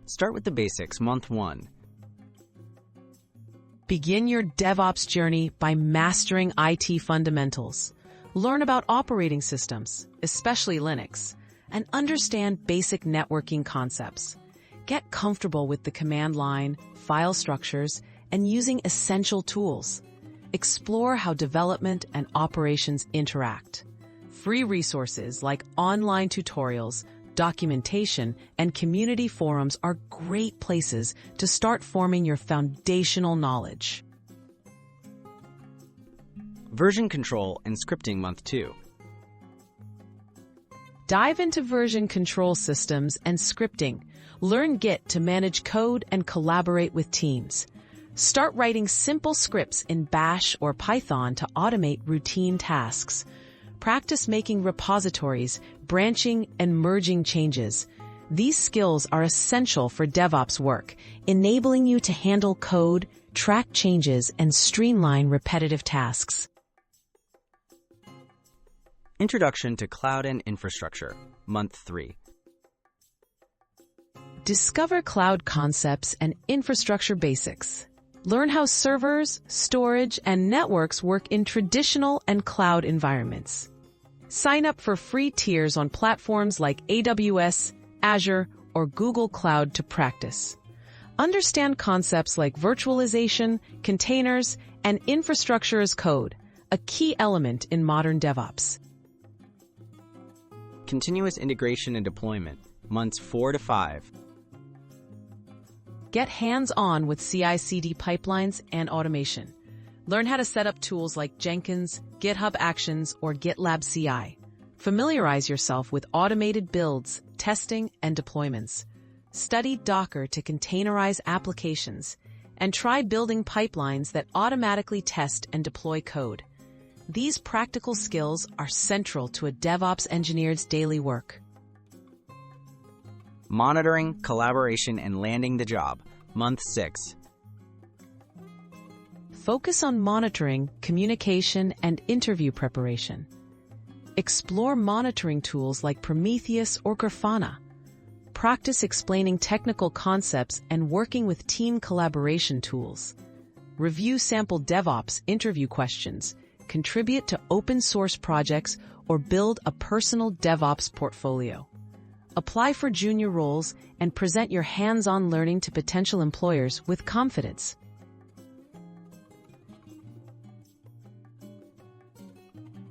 Start with the basics, month 1. Begin your DevOps journey by mastering IT fundamentals. Learn about operating systems, especially Linux, and understand basic networking concepts. Get comfortable with the command line, file structures, and using essential tools. Explore how development and operations interact. Free resources like online tutorials, documentation, and community forums are great places to start forming your foundational knowledge. Version control and scripting, month 2. Dive into version control systems and scripting. Learn Git to manage code and collaborate with teams. Start writing simple scripts in Bash or Python to automate routine tasks. Practice making repositories, branching, and merging changes. These skills are essential for DevOps work, enabling you to handle code, track changes, and streamline repetitive tasks. Introduction to Cloud and Infrastructure, month 3. Discover cloud concepts and infrastructure basics. Learn how servers, storage, and networks work in traditional and cloud environments. Sign up for free tiers on platforms like AWS, Azure, or Google Cloud to practice. Understand concepts like virtualization, containers, and infrastructure as code, a key element in modern DevOps. Continuous integration and deployment, months 4 to 5. Get hands-on with CI/CD pipelines and automation. Learn how to set up tools like Jenkins, GitHub Actions, or GitLab CI. Familiarize yourself with automated builds, testing, and deployments. Study Docker to containerize applications, and try building pipelines that automatically test and deploy code. These practical skills are central to a DevOps engineer's daily work. Monitoring, collaboration, and landing the job, month 6. Focus on monitoring, communication, and interview preparation. Explore monitoring tools like Prometheus or Grafana. Practice explaining technical concepts and working with team collaboration tools. Review sample DevOps interview questions, contribute to open-source projects, or build a personal DevOps portfolio. Apply for junior roles and present your hands-on learning to potential employers with confidence.